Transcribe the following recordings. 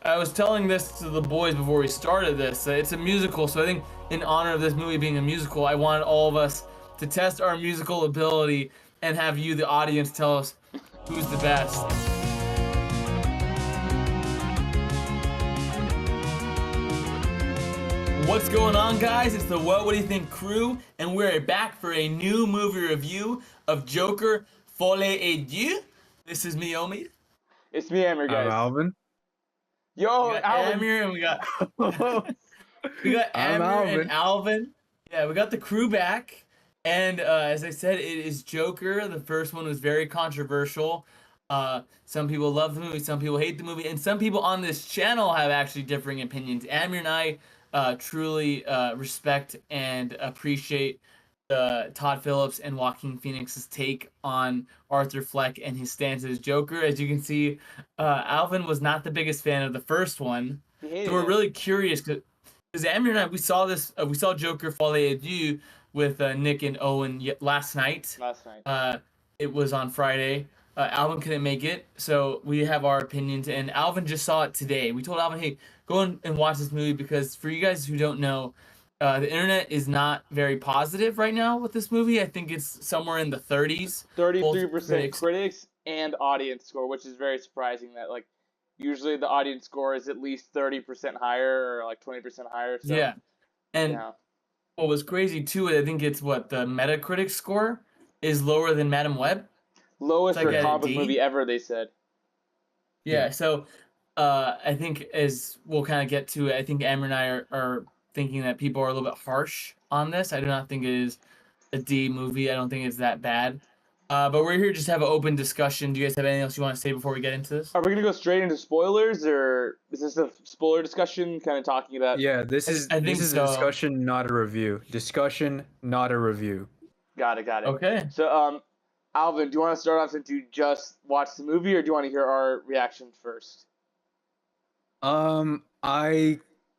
I was telling this to the boys before we started this. It's a musical, so I think in honor of this movie being a musical, I wanted all of us to test our musical ability and have you, the audience, tell us who's the best. What's going on, guys? It's the What Do You Think crew, and we're back for a new movie review of Joker, Folie et Deux. This is me, Omid. It's me, Amir, I'm guys. Alvin. Yo, We got Alvin. Amir and we got I'm Amir and Alvin. Yeah, we got the crew back. And as I said, it is Joker. The first one was very controversial. Some people love the movie, some people hate the movie, and some people on this channel have actually differing opinions. Amir and I truly respect and appreciate Todd Phillips and Joaquin Phoenix's take on Arthur Fleck and his stance as Joker. As you can see, Alvin was not the biggest fan of the first one. So we're really curious because Amir and I, we saw Joker Folie et Deux with Nick and Owen last night. It was on Friday. Alvin couldn't make it, so we have our opinions, and Alvin just saw it today. We told Alvin, hey, go and watch this movie, because for you guys who don't know, the internet is not very positive right now with this movie. I think it's somewhere in the 30s. 33% critics and audience score, which is very surprising that, like, usually the audience score is at least 30% higher or, like, 20% higher. So, yeah. And what was crazy, too, I think it's the Metacritic score is lower than Madam Web. Lowest for a comic movie ever, they said. Yeah, so I think as we'll kind of get to it, I think Amber and I are thinking that people are a little bit harsh on this. I do not think it is a D movie. I don't think it's that bad. But we're here just to have an open discussion. Do you guys have anything else you want to say before we get into this? Are we going to go straight into spoilers, or is this a spoiler discussion kind of talking about... Yeah, this is a discussion, not a review. Discussion, not a review. Got it. Okay. So, Alvin, do you want to start off since you just watched the movie, or do you want to hear our reaction first?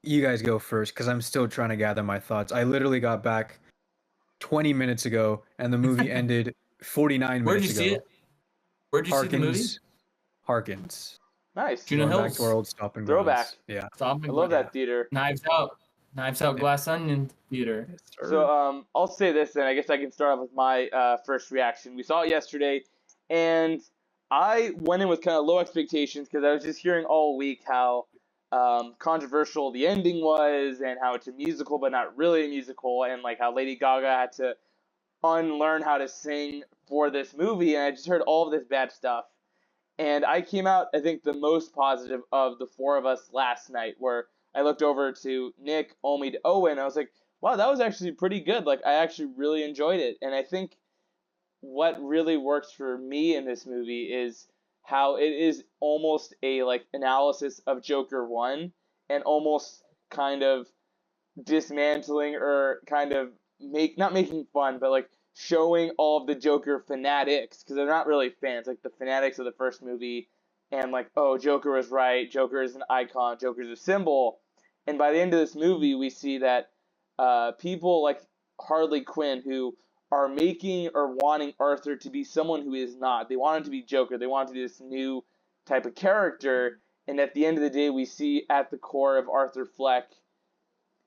You guys go first, because I'm still trying to gather my thoughts. I literally got back 20 minutes ago, and the movie ended 49 minutes ago. Where'd you see it? Where'd you see the movie? Harkins. Nice. Juno Hills. Back to our old stopping grounds. Throwback. Yeah. I love that theater. Knives Out Glass Onion Theater. Yes, so I'll say this, and I guess I can start off with my first reaction. We saw it yesterday, and I went in with kind of low expectations because I was just hearing all week how controversial the ending was, and how it's a musical but not really a musical, and like how Lady Gaga had to unlearn how to sing for this movie, and I just heard all of this bad stuff. And I came out, I think, the most positive of the four of us last night, where I looked over to Nick, Omid, Owen, and I was like, wow, that was actually pretty good. Like, I actually really enjoyed it. And I think what really works for me in this movie is how it is almost a, like, analysis of Joker 1, and almost kind of dismantling, or kind of not making fun, but, like, showing all of the Joker fanatics, because they're not really fans, like the fanatics of the first movie, and like, oh, Joker was right, Joker is an icon, Joker is a symbol. And by the end of this movie, we see that people like Harley Quinn, who are making or wanting Arthur to be someone who is not. They want him to be Joker. They want him to be this new type of character. And at the end of the day, we see at the core of Arthur Fleck,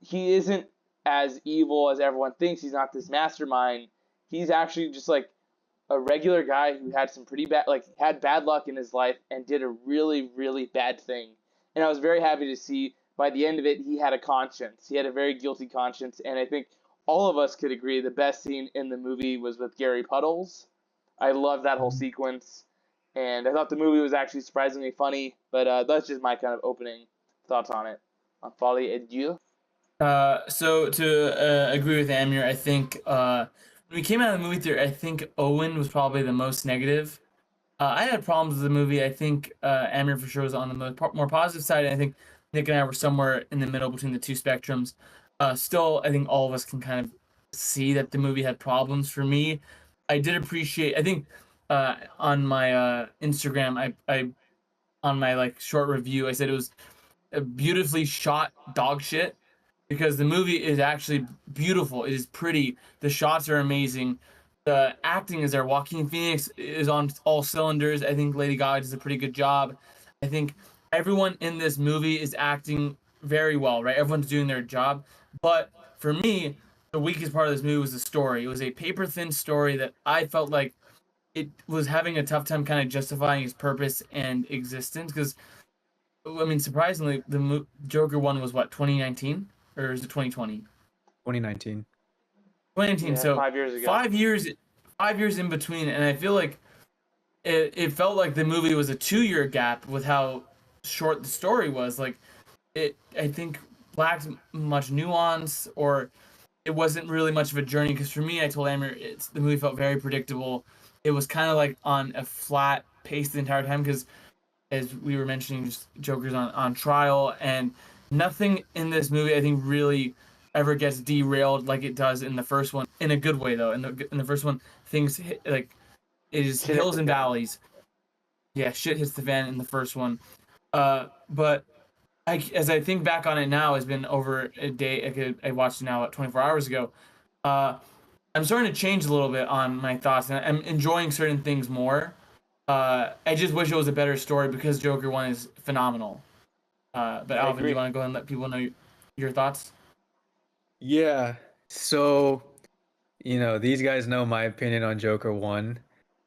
he isn't as evil as everyone thinks. He's not this mastermind. He's actually just like a regular guy who had some pretty bad, like, had bad luck in his life and did a really, really bad thing. And I was very happy to see by the end of it, he had a conscience. He had a very guilty conscience. And I think all of us could agree the best scene in the movie was with Gary Puddles. I love that whole sequence. And I thought the movie was actually surprisingly funny. But that's just my kind of opening thoughts on it. On Folie et Deux. So to agree with Amir, I think when we came out of the movie theater, I think Owen was probably the most negative. I had problems with the movie. I think Amir for sure was on the more positive side. And I think Nick and I were somewhere in the middle between the two spectrums. Still, I think all of us can kind of see that the movie had problems. For me, I did appreciate, I think on my Instagram, I on my like short review, I said it was a beautifully shot dog shit, because the movie is actually beautiful. It is pretty. The shots are amazing. The acting is there. Joaquin Phoenix is on all cylinders. I think Lady Gaga does a pretty good job. I think everyone in this movie is acting very well, right? Everyone's doing their job. But for me, the weakest part of this movie was the story. It was a paper thin story that I felt like it was having a tough time kind of justifying its purpose and existence. Because, I mean, surprisingly, the Joker one was what, 2019? Or is it 2020? 2019. 2019. Yeah, So 5 years ago. 5 years in between. And I feel like it felt like the movie was a 2-year gap with how short the story was. Like, I think lacked much nuance, or it wasn't really much of a journey. Because for me, I told Amir, the movie felt very predictable. It was kind of like on a flat pace the entire time. Because as we were mentioning, just Joker's on trial, and nothing in this movie I think really ever gets derailed like it does in the first one. In a good way though. In the first one, things like it is Shit hit hills the and fan. valleys. Yeah, shit hits the fan in the first one. But as I think back on it now, it's been over a day. I watched it now 24 hours ago. Uh, I'm starting to change a little bit on my thoughts, and I'm enjoying certain things more. I just wish it was a better story because Joker 1 is phenomenal. But I Alvin, do you agree. want to go ahead and let people know your thoughts? Yeah. So, these guys know my opinion on Joker 1.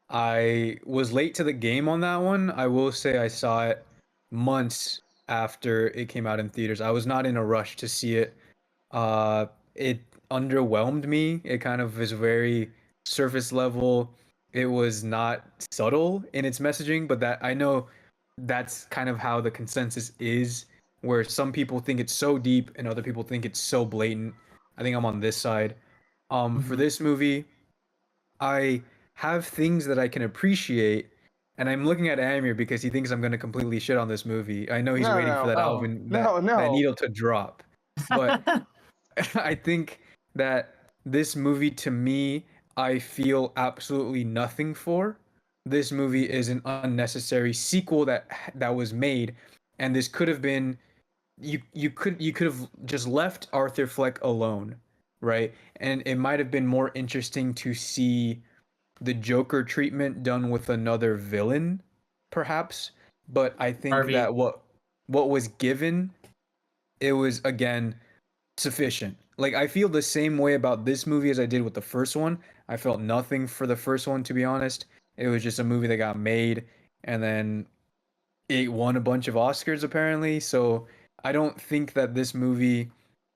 I was late to the game on that one. I will say I saw it months after it came out in theaters. I was not in a rush to see it. It underwhelmed me. It kind of is very surface level. It was not subtle in its messaging, but that I know that's kind of how the consensus is, where some people think it's so deep and other people think it's so blatant. I think I'm on this side. For Mm-hmm. this movie, I have things that I can appreciate, and I'm looking at Amir because he thinks I'm going to completely shit on this movie. I know he's No, waiting for no, that Oh. Alvin that no. needle to drop, but I think that this movie, to me, I feel absolutely nothing for. This movie is an unnecessary sequel that was made, and this could have been you could have just left Arthur Fleck alone, right? And it might have been more interesting to see the Joker treatment done with another villain, perhaps. But I think Harvey. that what was given, it was again sufficient. Like I feel the same way about this movie as I did with the first one. I felt nothing for the first one, to be honest. It was just a movie that got made, and then it won a bunch of Oscars apparently. So I don't think that this movie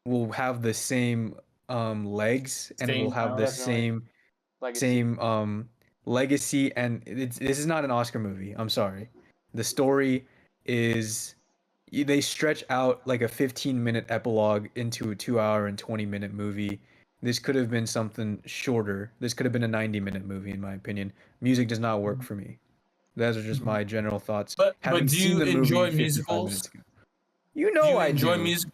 will have the same legs and will Staying have the power. Definitely. same Legacy. same legacy. And this is not an Oscar movie. I'm sorry. The story is they stretch out like a 15-minute epilogue into a 2 hour and 20-minute movie. This could have been something shorter. This could have been a 90-minute movie, in my opinion. Music does not work for me. Those are just Mhm. my general thoughts. But Having do seen you the movie enjoy 55 musicals? minutes ago. You Do know you I enjoy do. music?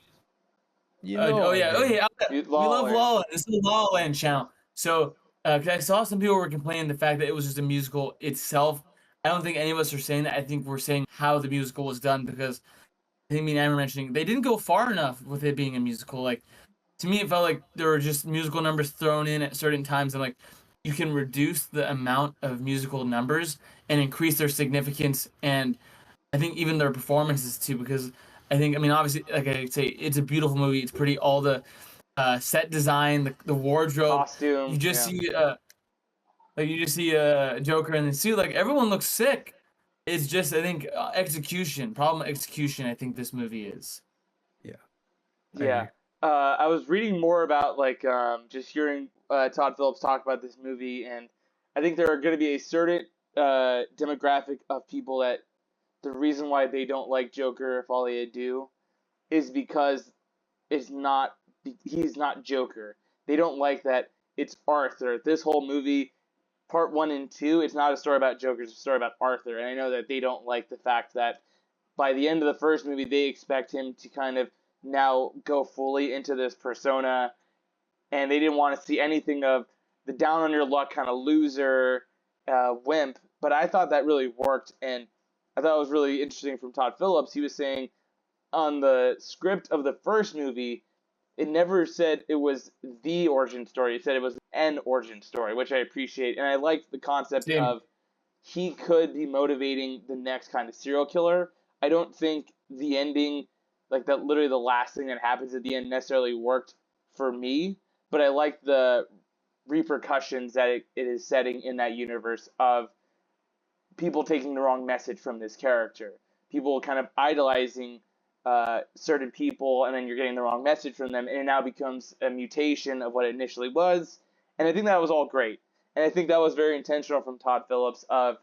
You know Oh I yeah, oh do. yeah. La We La love Land. La La Land. This is a La La Land channel. So, 'cause I saw some people were complaining the fact that it was just a musical itself. I don't think any of us are saying that. I think we're saying how the musical was done because I think me and Amber mentioning they didn't go far enough with it being a musical. Like to me, it felt like there were just musical numbers thrown in at certain times, and like you can reduce the amount of musical numbers and increase their significance, and I think even their performances too. Because I think, I mean, obviously, like I say, it's a beautiful movie. It's pretty. All the set design, the wardrobe. You Costume. just Yeah. see Joker in the suit. Like everyone looks sick. It's just I think execution. Problem execution. I think this movie is. Yeah, I Yeah. agree. I was reading more about like just hearing Todd Phillips talk about this movie, and I think there are going to be a certain demographic of people that the reason why they don't like Joker or Folie do is because it's not he's not Joker. They don't like that it's Arthur. This whole movie, part one and two, it's not a story about Joker. It's a story about Arthur. And I know that they don't like the fact that by the end of the first movie, they expect him to kind of now go fully into this persona, and they didn't want to see anything of the down on your luck kind of loser wimp. But I thought that really worked, and I thought it was really interesting from Todd Phillips. He was saying on the script of the first movie, it never said it was the origin story. It said it was an origin story, which I appreciate, and I liked the concept Same. of he could be motivating the next kind of serial killer. I don't think the ending, like that, literally the last thing that happens at the end, necessarily worked for me. But I like the repercussions that it is setting in that universe of people taking the wrong message from this character, people kind of idolizing certain people, and then you're getting the wrong message from them, and it now becomes a mutation of what it initially was. And I think that was all great, and I think that was very intentional from Todd Phillips of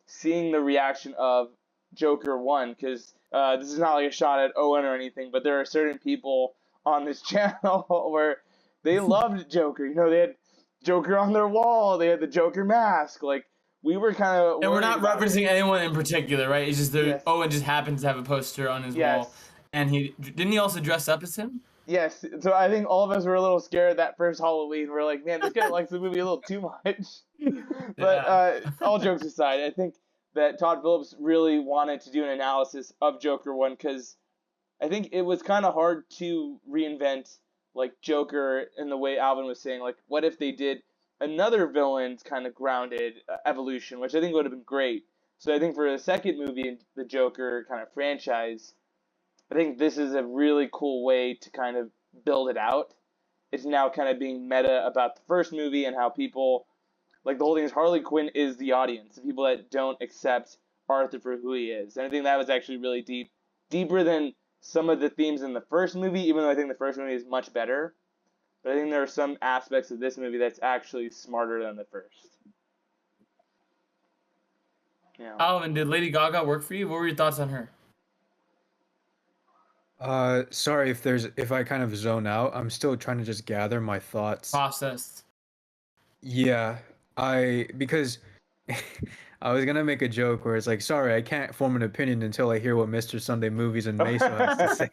seeing the reaction of Joker 1, because this is not like a shot at Owen or anything, but there are certain people on this channel where they loved Joker. You know, they had Joker on their wall, they had the Joker mask, like we were kind of. And we're not referencing anyone in particular, right? It's just Yes. Owen just happens to have a poster on his Yes. wall, and he also dress up as him. Yes, so I think all of us were a little scared that first Halloween. We're like, man, this guy likes the movie a little too much. But all jokes aside, I think that Todd Phillips really wanted to do an analysis of Joker 1 because I think it was kind of hard to reinvent like Joker in the way Alvin was saying. Like, what if they did another villain's kind of grounded evolution, which I think would have been great. So I think for the second movie in the Joker kind of franchise, I think this is a really cool way to kind of build it out. It's now kind of being meta about the first movie and how people, like the whole thing is Harley Quinn is the audience, the people that don't accept Arthur for who he is. And I think that was actually really deep, deeper than some of the themes in the first movie, even though I think the first movie is much better. But I think there are some aspects of this movie that's actually smarter than the first. Yeah. Alvin, did Lady Gaga work for you? What were your thoughts on her? Sorry if I kind of zone out. I'm still trying to just gather my thoughts. Processed. Yeah, because I was gonna make a joke where it's like, sorry, I can't form an opinion until I hear what Mr. Sunday Movies and Meso has to say.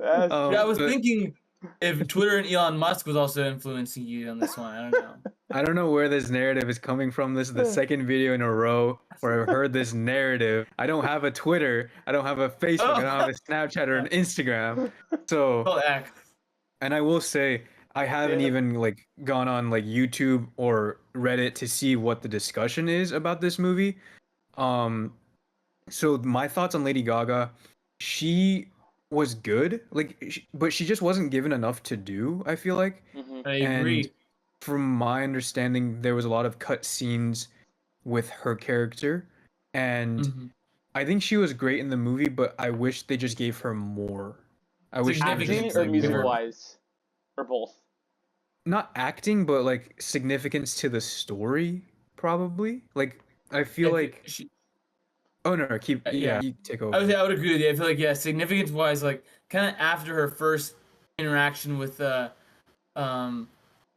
I was thinking if Twitter and Elon Musk was also influencing you on this one. I don't know. I don't know where this narrative is coming from. This is the second video in a row where I've heard this narrative. I don't have a Twitter. I don't have a Facebook. I don't have a Snapchat or an Instagram. So, and I will say, I haven't even like gone on like YouTube or Reddit to see what the discussion is about this movie. So my thoughts on Lady Gaga, she was good, like, but she just wasn't given enough to do, I feel like. I agree. And from my understanding, there was a lot of cut scenes with her character, and I think she was great in the movie, but I wish they just gave her more. I wish they acting just or gave music more. wise, or both. Not acting, but like significance to the story, probably. Like I feel like. Oh no, keep you take over. I would agree with you. I feel like significance wise, like kind of after her first interaction with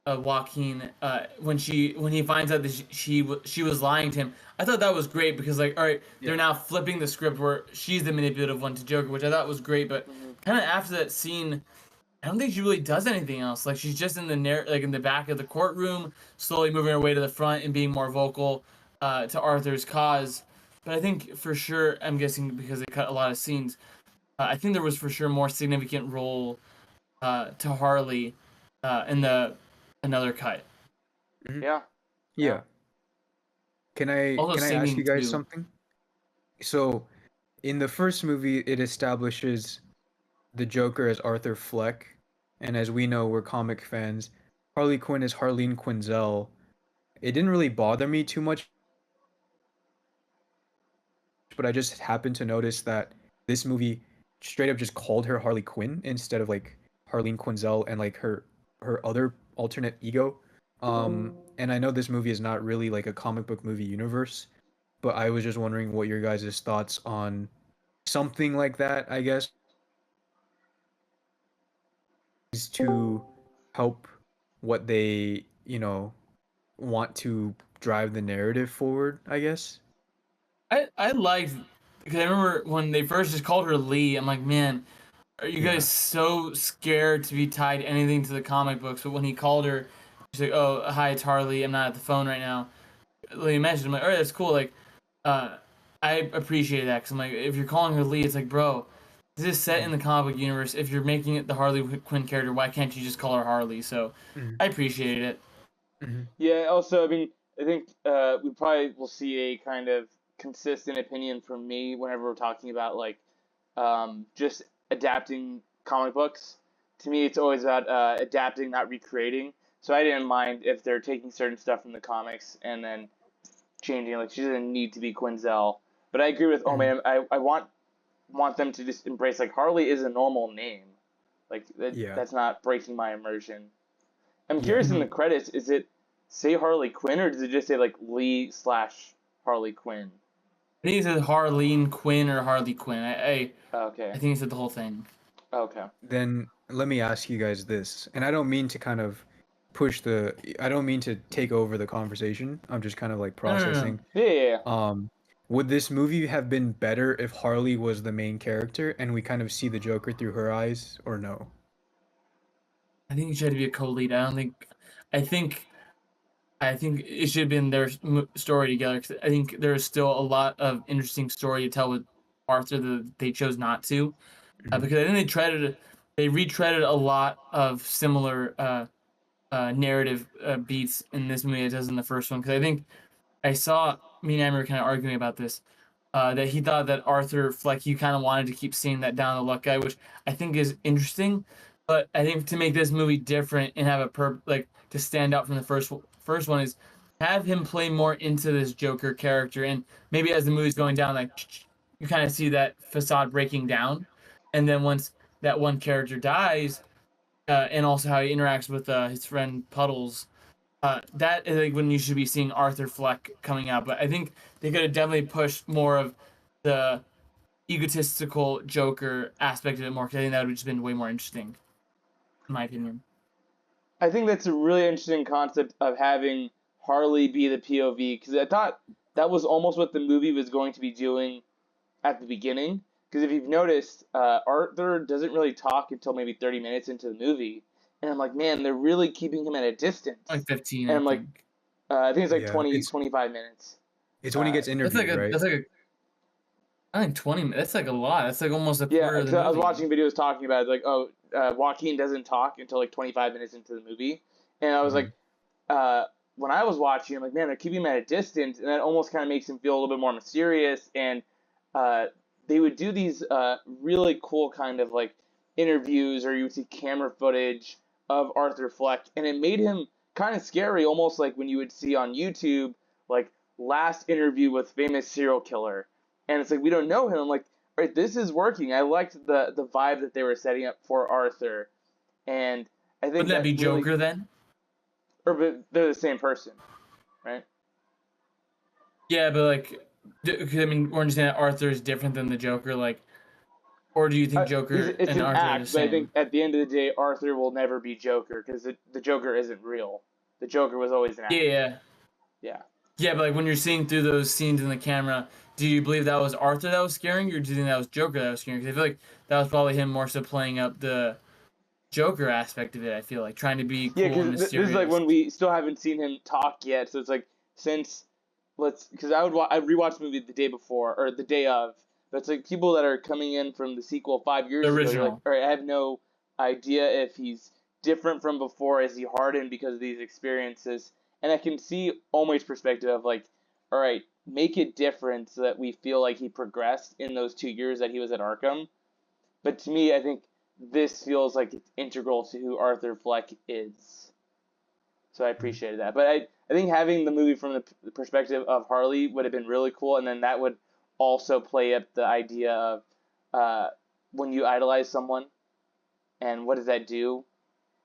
Joaquin, when he finds out that she was lying to him, I thought that was great because like, all right, they're now flipping the script where she's the manipulative one to Joker, which I thought was great. But kind of after that scene, I don't think she really does anything else. Like she's just in the back of the courtroom, slowly moving her way to the front and being more vocal to Arthur's cause. But I think for sure, I'm guessing because they cut a lot of scenes, I think there was for sure more significant role to Harley in another cut. Yeah. Can I ask you guys something? So, in the first movie, it establishes the Joker as Arthur Fleck, and as we know, we're comic fans. Harley Quinn is Harleen Quinzel. It didn't really bother me too much, but I just happened to notice that this movie straight up just called her Harley Quinn instead of like Harleen Quinzel and like her other alternate ego. And I know this movie is not really like a comic book movie universe, but I was just wondering what your guys' thoughts on something like that, I guess, is to help what they, want to drive the narrative forward, I guess. I liked, because I remember when they first just called her Lee, I'm like, man, are you guys so scared to be tied to anything to the comic books? But when he called her, she's like, oh, hi, it's Harley, I'm not at the phone right now. Lee messaged, I'm like, all right, that's cool. Like, I appreciate that, because I'm like, if you're calling her Lee, it's like, bro, this is set in the comic book universe. If you're making it the Harley Quinn character, why can't you just call her Harley? So I appreciated it. Yeah, also, I mean, I think we probably will see a kind of consistent opinion from me whenever we're talking about like just adapting comic books. To me, it's always about adapting, not recreating. So I didn't mind if they're taking certain stuff from the comics and then changing. Like she doesn't need to be Quinzel. But I agree with oh man, I want them to just embrace like Harley is a normal name. Like Yeah. that's not breaking my immersion. I'm Yeah. curious in the credits, is it say Harley Quinn or does it just say like Lee/Harley Quinn? I think it said Harleen Quinn or Harley Quinn. Okay. I think it said the whole thing. Okay. Then let me ask you guys this, and I don't mean to kind of I don't mean to take over the conversation. I'm just kind of like No, no, no, no. processing. Yeah. Would this movie have been better if Harley was the main character and we kind of see the Joker through her eyes, or no? I think it should be a co-lead. I don't think. I think. I think it should have been their story together. 'Cause I think there's still a lot of interesting story to tell with Arthur that they chose not to, Mhm. because I think they retreaded a lot of similar narrative beats in this movie as it does in the first one. Because I think I saw me and Amber kind of arguing about this. That he thought that Arthur Fleck, you kind of wanted to keep seeing that down the luck guy, which I think is interesting. But I think to make this movie different and have like to stand out from the first one is have him play more into this Joker character, and maybe as the movie's going down, like you kind of see that facade breaking down, and then once that one character dies, and also how he interacts with his friend Puddles, that is like when you should be seeing Arthur Fleck coming out. But I think they could have definitely pushed more of the egotistical Joker aspect of it more, because I think that would have just been way more interesting, in my opinion. I think that's a really interesting concept of having Harley be the POV because I thought that was almost what the movie was going to be doing at the beginning. Because if you've noticed, Arthur doesn't really talk until maybe 30 minutes into the movie, and I'm like, man, they're really keeping him at a distance. Like 15, And I I'm like, think. I think it's like Yeah, 20, it's 25 minutes. when he gets That's interviewed, right? I think 20 minutes. That's like a lot. That's like almost a Yeah, quarter of the because I was movie. watching videos talking about it, like, oh, Joaquin doesn't talk until like 25 minutes into the movie, and I was Mhm. like, when I was watching, I'm like, man, they're keeping him at a distance, and that almost kind of makes him feel a little bit more mysterious. And uh, they would do these really cool kind of like interviews, or you would see camera footage of Arthur Fleck, and it made him kind of scary, almost like when you would see on YouTube, like last interview with famous serial killer, and it's like we don't know him. I'm like, all right, this is working. I liked the vibe that they were setting up for Arthur, and I think Wouldn't that be really, Joker then? or but they're the same person, right? Yeah, but like, 'cause, I mean, we're understanding that Arthur is different than the Joker, like, or do you think Because Joker it's and an Arthur are the act, but I think same? at the end of the day, Arthur will never be Joker because the Joker isn't real. The Joker was always an act. Yeah. Yeah. Yeah, but like when you're seeing through those scenes in the camera, do you believe that was Arthur that was scaring you, or do you think that was Joker that was scaring you? 'Cause I feel like that was probably him more so playing up the Joker aspect of it. I feel like trying to be Yeah, cool and because this is like mysterious. when we still haven't seen him talk yet. So it's like since because I rewatched the movie the day before or the day of. But it's like people that are coming in from the sequel 5 years The ago. You're like, original. all right, I have no idea if he's different from before. Is he hardened because of these experiences? And I can see Omwe's perspective of like, all right, make it different so that we feel like he progressed in those 2 years that he was at Arkham. But to me, I think this feels like it's integral to who Arthur Fleck is. So I appreciated that. But I think having the movie from the perspective of Harley would have been really cool, and then that would also play up the idea of when you idolize someone, and what does that do?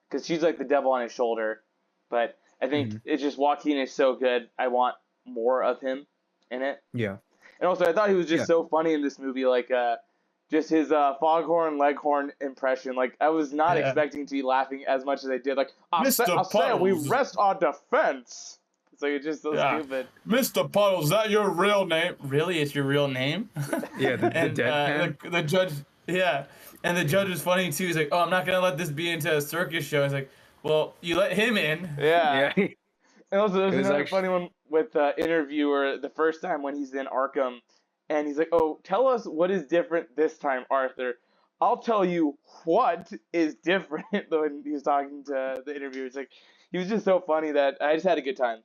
Because she's like the devil on his shoulder. But I think Mhm. it's just Joaquin is so good. I want more of him in it. Yeah. And also, I thought he was just Yeah. so funny in this movie, like just his foghorn leghorn impression. Like I was not Yeah. expecting to be laughing as much as I did. Like I Mr. say we Puddles. rest our defense. It's like it's just so stupid. Mr. Puddles, is that your real name? Really, it's your real name? Yeah, the And deadpan. the judge, yeah, and the judge was funny too. He's like, "Oh, I'm not gonna let this be into a circus show." He's like, "Well, you let him in." Yeah. Yeah. And also, there's It was another actually funny one with the interviewer the first time when he's in Arkham, and he's like, "Oh, tell us what is different this time, Arthur." I'll tell you what is different. When he was talking to the interviewer, it's like he was just so funny that I just had a good time.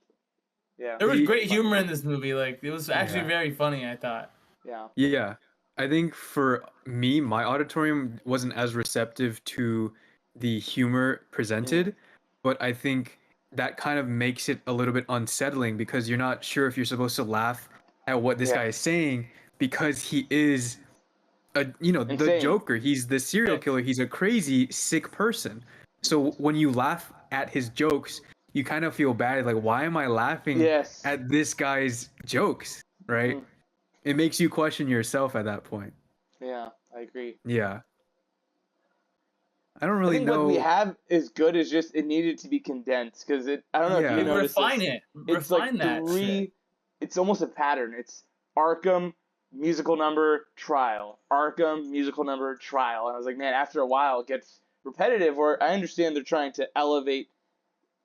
Yeah. There was He- great humor in this movie. Like it was actually Yeah. very funny, I thought. Yeah. Yeah. I think for me, my auditorium wasn't as receptive to the humor presented, but I think that kind of makes it a little bit unsettling because you're not sure if you're supposed to laugh at what this Yeah. guy is saying because he is the Insane. Joker. He's the serial Sick. killer. He's a crazy, sick person. So when you laugh at his jokes, you kind of feel bad. Like, why am I laughing Yes. at this guy's jokes? Right? Mhm. It makes you question yourself at that point. Yeah, I agree. Yeah. I don't I really think what we know. have is good. Is just it needed to be condensed because I don't know if Yeah. you Like, noticed refine this. it. It's like Refine that shit. It's almost a pattern. It's Arkham musical number trial, Arkham musical number trial, and I was like, man, after a while it gets repetitive. Or I understand they're trying to elevate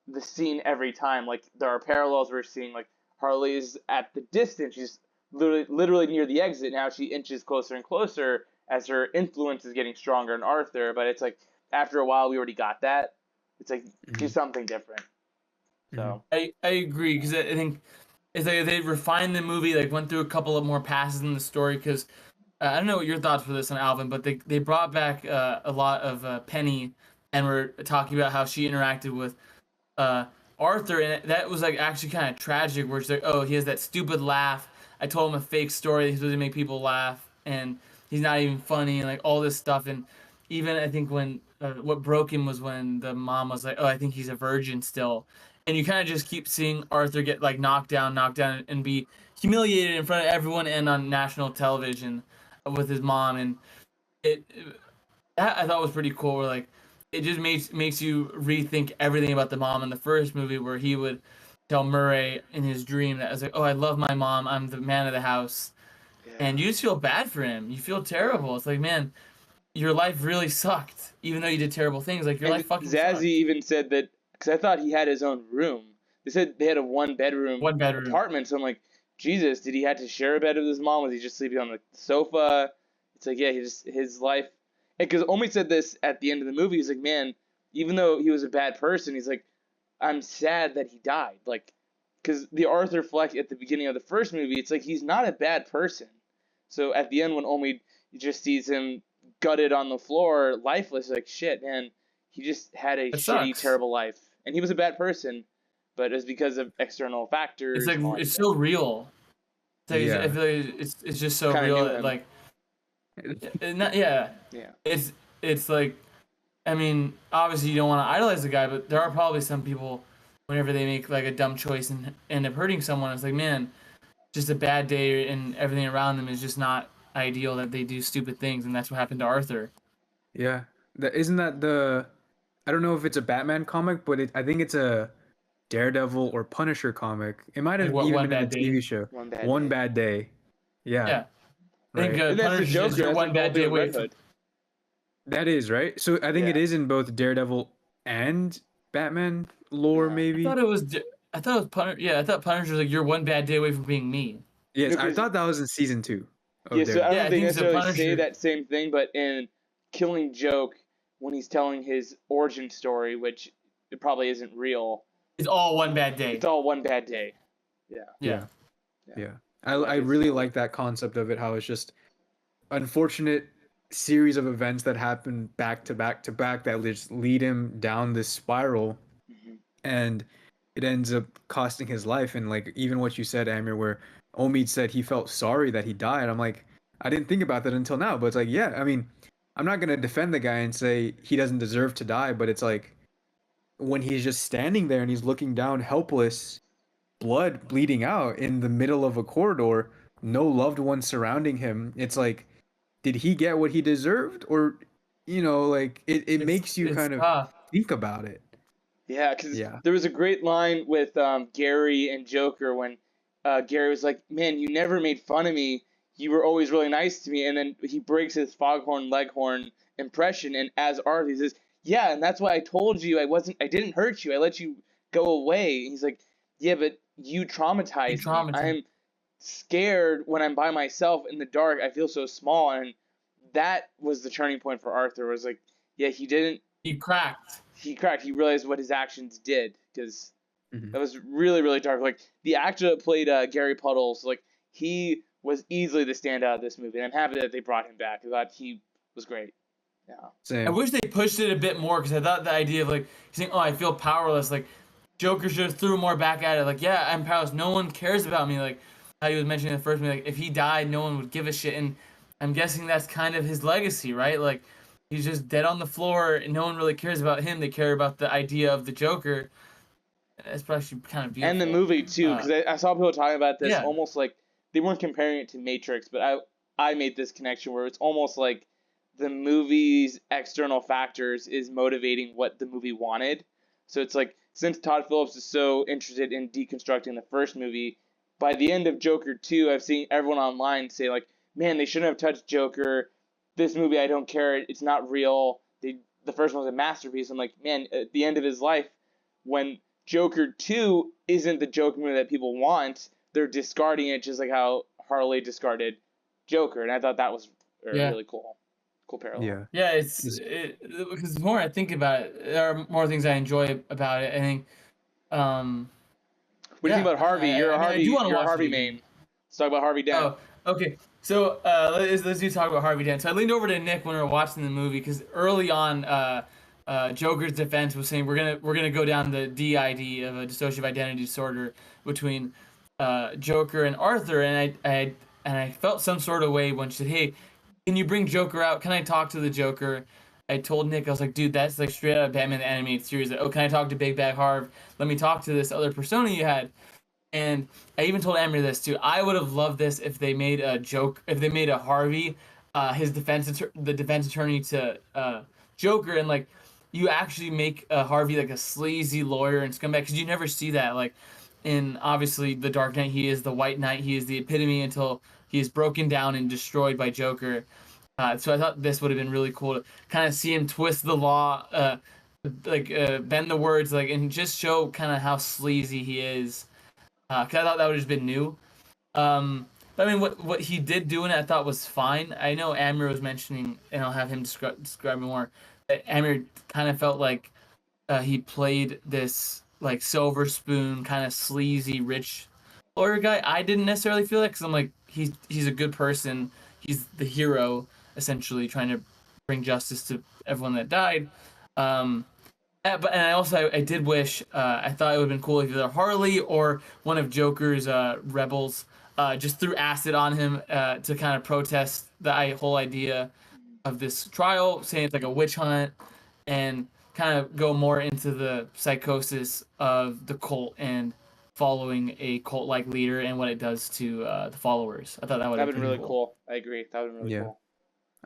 the scene every time. Like there are parallels we're seeing. Like Harley is at the distance. She's literally near the exit. Now she inches closer and closer as her influence is getting stronger in Arthur. But it's like after a while we already got that. It's like do Mhm. something different. So I agree because I think it's like they refined the movie, like went through a couple of more passes in the story. Because I don't know what your thoughts were this on Alvin, but they brought back a lot of Penny, and we're talking about how she interacted with uh, Arthur, and that was like actually kind of tragic. Where it's like, oh, he has that stupid laugh. I told him a fake story that he's supposed to make people laugh, and he's not even funny, and like all this stuff. And even I think when what broke him was when the mom was like, oh, I think he's a virgin still, and you kind of just keep seeing Arthur get like knocked down, and be humiliated in front of everyone and on national television with his mom, and it that I thought was pretty cool. Where like it just makes you rethink everything about the mom in the first movie, where he would tell Murray in his dream that I was like, oh, I love my mom. I'm the man of the house, and you just feel bad for him. You feel terrible. It's like, man, your life really sucked, even though you did terrible things. Like your and life fucking Zazzy sucked. even said that because I thought he had his own room. They said they had a one bedroom One bedroom. apartment. So I'm like, Jesus, did he have to share a bed with his mom? Was he just sleeping on the sofa? It's like, yeah, he just his life. And because Omi said this at the end of the movie, he's like, man, even though he was a bad person, he's like, I'm sad that he died. Like, because the Arthur Fleck at the beginning of the first movie, it's like he's not a bad person. So at the end, when Omi just sees him gutted on the floor, lifeless, like shit, man, he just had a It shitty, sucks. terrible life, and he was a bad person, but it was because of external factors. It's like and all that it's stuff. so real. It's like, I Yeah. feel like it's just so Kinda real. knew him. Like, not yeah. Yeah. It's like, I mean, obviously you don't want to idolize the guy, but there are probably some people, whenever they make like a dumb choice and end up hurting someone, it's like, man, just a bad day and everything around them is just not ideal that they do stupid things, and that's what happened to Arthur. Yeah. Isn't that the? I don't know if it's a Batman comic, but I think it's a Daredevil or Punisher comic. It might Like have what, even One been in Bad the Day? TV show. One bad One day. Bad Day. Yeah. Yeah, I think Right. And that's the Punisher is Joker. your That's one the bad whole day thing with away Red from. Hood. That is right. So I think it Yeah. is in both Daredevil and Batman lore, Yeah. I maybe. thought it was. I thought it was Punisher. Yeah, I thought Punisher was like you're one bad day away from being me. Yes, No, I 'cause- thought that was in season 2 of Yeah, so I Daredevil. don't Yeah, think I they think so, necessarily say Punisher. that same thing, but in Killing Joke, when he's telling his origin story, which it probably isn't real, It's all one bad day. it's all one bad day. Yeah. Yeah. Yeah. I I like it really so. like that concept of it, how it's just unfortunate series of events that happen back to back to back that just lead him down this spiral, Mhm. and it ends up costing his life. And like even what you said, Amir, where Omid said he felt sorry that he died. I'm like, I didn't think about that until now, but it's like, yeah, I mean, I'm not gonna defend the guy and say he doesn't deserve to die, but it's like when he's just standing there and he's looking down helpless, blood bleeding out in the middle of a corridor, no loved ones surrounding him. It's like, did he get what he deserved? Or, like it makes you It's kind of tough. think about it. Yeah, because Yeah. there was a great line with Gary and Joker when Gary was like, "Man, you never made fun of me. You were always really nice to me." And then he breaks his foghorn leghorn impression, and as Arthur, he says, "Yeah, and that's why I told you I didn't hurt you. I let you go away." And he's like, "Yeah, but you You traumatized me. traumatized. I'm scared when I'm by myself in the dark. I feel so small." And that was the turning point for Arthur. Was like, yeah, he didn't. He cracked. He cracked. He realized what his actions did because Mhm. That was really, really dark. Like the actor that played Gary Puddles, like he was easily the standout of this movie. And I'm happy that they brought him back. I thought he was great. Yeah. I Same. wish they pushed it a bit more because I thought the idea of like saying, "Oh, I feel powerless," like Joker should have threw more back at it. Like, yeah, I'm powerless. No one cares about me. Like how he was mentioning in the first movie, like if he died, no one would give a shit. And I'm guessing that's kind of his legacy, right? Like he's just dead on the floor, and no one really cares about him. They care about the idea of the Joker. It's actually kind of And the beautiful. movie too, because I saw people talking about this Yeah, almost like they weren't comparing it to Matrix, but I made this connection where it's almost like the movie's external factors is motivating what the movie wanted. So it's like since Todd Phillips is so interested in deconstructing the first movie, by the end of Joker 2, I've seen everyone online say like, "Man, they shouldn't have touched Joker. This movie, I don't care. It's not real. The first one was a masterpiece." I'm like, man, at the end of his life, when Joker 2 isn't the Joker movie that people want, they're discarding it just like how Harley discarded Joker. And I thought that was a yeah. really cool parallel. Yeah. Yeah, It's- because the more I think about it, there are more things I enjoy about it. I think, um, What do you think yeah, about Harvey? You're a I mean, I do Harvey. want to You're a watch Harvey it main. again. Let's talk about Harvey Dent. Oh, okay. So let's do talk about Harvey Dent. So I leaned over to Nick when we were watching the movie because early on, Joker's defense was saying we're gonna go down the DID of a dissociative identity disorder between Joker and Arthur, and I felt some sort of way when she said, "Hey, can you bring Joker out? Can I talk to the Joker?" I told Nick, I was like, "Dude, that's like straight out of Batman the Animated Series. Like, oh, can I talk to Big Bad Harv? Let me talk to this other persona you had." And I even told Emery this too. I would have loved this if they made if they made a Harvey, the defense attorney to Joker, and like you actually make Harvey like a sleazy lawyer and scumbag because you never see that. Like in obviously the Dark Knight, he is the White Knight. He is the epitome until he is broken down and destroyed by Joker. So I thought this would have been really cool to kind of see him twist the law, bend the words, like and just show kind of how sleazy he is. Cause I thought that would have just been new. But I mean, what he did do in it, I thought was fine. I know Amir was mentioning, and I'll have him describe more. That Amir kind of felt like he played this like silver spoon kind of sleazy rich lawyer guy. I didn't necessarily feel that because I'm like he's a good person. He's the hero essentially trying to bring justice to everyone that died. Um, and I also I did wish I thought it would have been cool if either Harley or one of Joker's rebels just threw acid on him to kind of protest the whole idea of this trial, saying it's like a witch hunt, and kind of go more into the psychosis of the cult and following a cult-like leader and what it does to the followers. I thought that would That have would been be really cool. cool. I agree. That would be really Yeah. cool.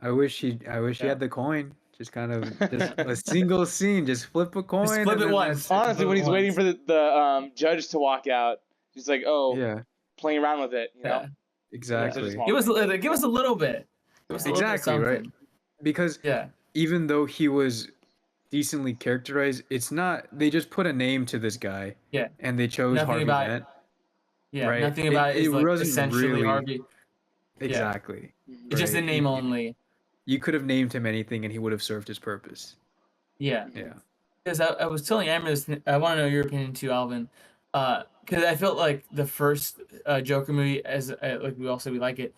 I wish he Yeah. had the coin. Just kind of just a single scene. Just flip a coin. Just flip and it then once. that's it. Honestly, when he's waiting for the judge to walk out, he's like, oh, Yeah. playing around with it, you know? Yeah. Exactly. small- Give us a little bit. Give us a little bit of Exactly, right? something. Because Yeah. even though he was decently characterized, it's not. They just put a name to this guy. Yeah. And they chose Nothing Harvey about Dent. Yeah, Right. nothing about it is like wasn't essentially really Harvey. exactly. Mhm. It's just a Right. name only. You could have named him anything, and he would have served his purpose. Yeah. Yeah. Because I was telling Amber this, I want to know your opinion too, Alvin. Because I felt like the first Joker movie, as like we all say we like it,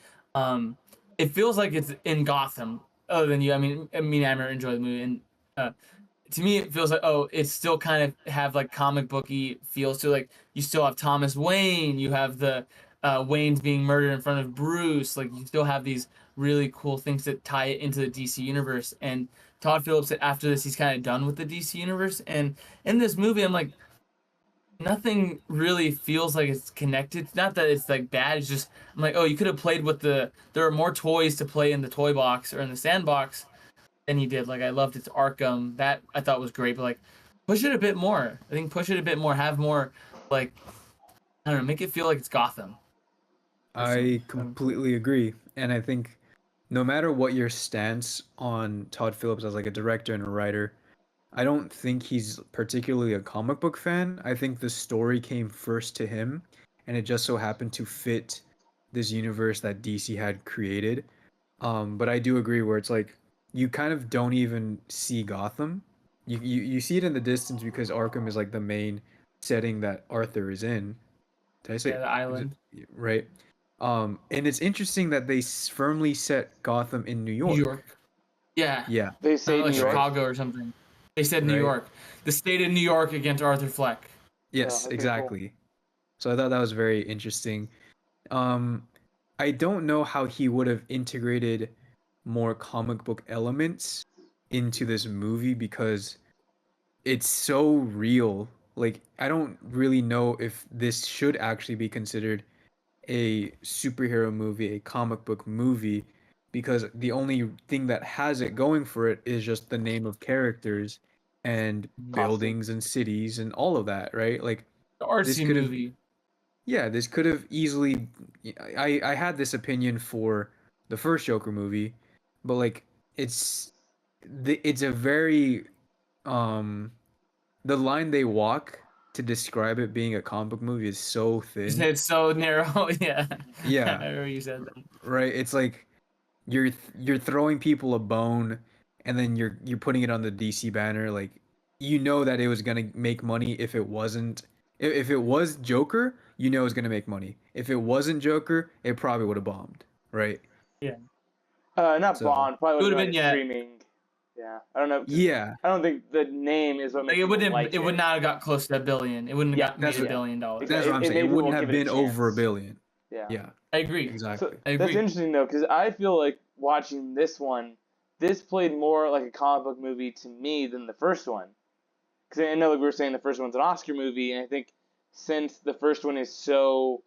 it feels like it's in Gotham. Other than you, me and Amber enjoy the movie, and to me it feels like it's still kind of have like comic booky feels to it. Like you still have Thomas Wayne, you have the Wayne's being murdered in front of Bruce. Like you still have these really cool things that tie it into the DC universe. And Todd Phillips said after this he's kind of done with the DC universe. And in this movie, I'm like, nothing really feels like it's connected. Not that it's like bad. It's just I'm like, you could have played with there are more toys to play in the toy box or in the sandbox than he did. Like I loved its Arkham. That I thought was great, but like push it a bit more. I think push it a bit more. Have more like I don't know, make it feel like it's Gotham. I completely agree. And I think no matter what your stance on Todd Phillips as like a director and a writer, I don't think he's particularly a comic book fan. I think the story came first to him, and it just so happened to fit this universe that DC had created. But I do agree where it's like you kind of don't even see Gotham. You see it in the distance because Arkham is like the main setting that Arthur is in. Did I say Yeah, the island. right? And it's interesting that they firmly set Gotham in New New York. York. Yeah. Yeah, They say Like New York. Chicago or something. They said New Right. York. The state of New York against Arthur Fleck. yes, okay, cool. exactly. So I thought that was very interesting. I don't know how he would have integrated more comic book elements into this movie because it's so real. Like, I don't really know if this should actually be considered a superhero movie, a comic book movie, because the only thing that has it going for it is just the name of characters and buildings and cities and all of that, right? Like, The this artsy could have, movie. yeah, this could have easily. I had this opinion for the first Joker movie, but like, it's it's a very um the line they walk to describe it being a comic book movie is so thin. It's so narrow. Yeah. I Yeah, remember you said that. right. It's like you're throwing people a bone, and then you're putting it on the DC banner. Like, you know that it was gonna make money if it wasn't. If it was Joker, you know it was gonna make money. If it wasn't Joker, it probably would have bombed, right? Yeah. Not So Bond. Probably It would would have have been like a streaming. Yeah, I don't know. yeah, I don't think the name is what Like makes it people wouldn't. like It would not have got close to a billion. It wouldn't have Yeah, got that's made what- $1 billion. that's Exactly. what I'm It saying. It made wouldn't people have give it a been over a chance. billion. Yeah. Yeah, I agree. exactly. So I that's agree. interesting though, because I feel like watching this one, this played more like a comic book movie to me than the first one. Because I know, like we were saying, the first one's an Oscar movie, and I think since the first one is so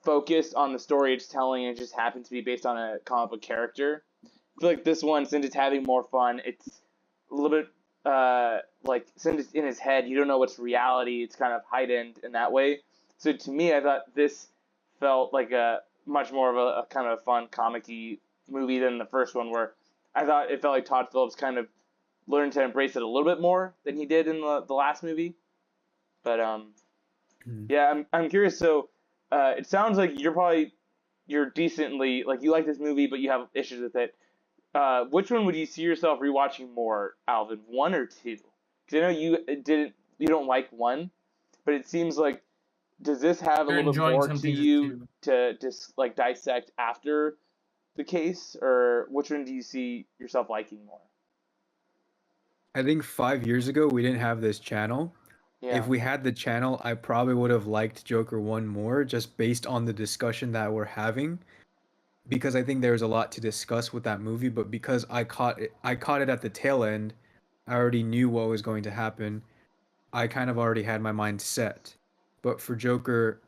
focused on the story it's telling, and it just happens to be based on a comic book character, I feel like this one, since it's having more fun, it's a little bit like since it's in his head, you don't know what's reality. It's kind of heightened in that way. So to me, I thought this felt like a much more of a kind of fun comic-y movie than the first one, where I thought it felt like Todd Phillips kind of learned to embrace it a little bit more than he did in the last movie. But yeah, I'm curious. So it sounds like you're decently, like, you like this movie, but you have issues with it. Which one would you see yourself rewatching more, Alvin? 1 or 2? Because I know you don't like 1, but it seems like, does this have a You're little bit enjoying more some to things you too. to just like dissect after the case, or which one do you see yourself liking more? I think 5 years ago we didn't have this channel. Yeah. If we had the channel, I probably would have liked Joker 1 more just based on the discussion that we're having because I think there's a lot to discuss with that movie, but because I caught it at the tail end, I already knew what was going to happen. I kind of already had my mind set. But for Joker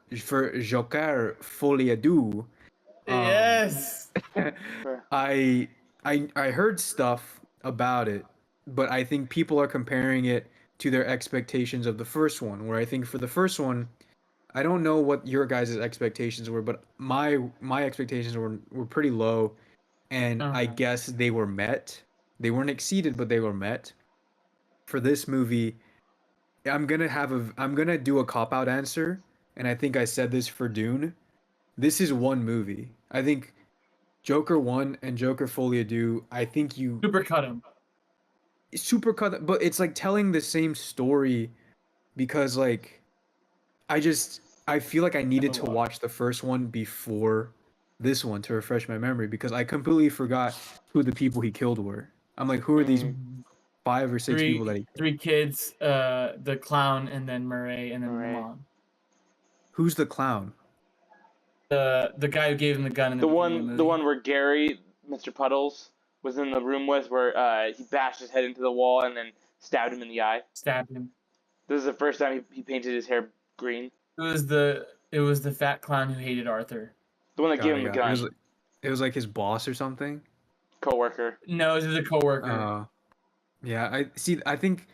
Folie Deux, um Yes. Fair. I heard stuff about it, but I think people are comparing it to their expectations of the first one, where I think for the first one, I don't know what your guys' expectations were, but my expectations were pretty low, and I Uh-huh. guess they were met. They weren't exceeded, but they were met. For this movie, I'm gonna do a cop out answer, and I think I said this for Dune. This is one movie. I think Joker 1 and Joker Folie Deux, I think you Super cut him. super cut, but it's like telling the same story because like I feel like I needed to watch the first one before this one to refresh my memory because I completely forgot who the people he killed were. I'm like, who are these Mhm. 5 or 6 people that he Three kids, the clown, and then Murray, and then the Murray. mom. Who's the clown? The guy who gave him the gun in the beginning of the movie. The one where Gary, Mr. Puddles, was in the room with, where he bashed his head into the wall and then stabbed him in the eye. Stabbed him. This is the first time he painted his hair green. It was the fat clown who hated Arthur. The one that gave Got him it, the got it. gun. It was like his boss or something. Coworker. No, it was a coworker. Yeah, I see. I think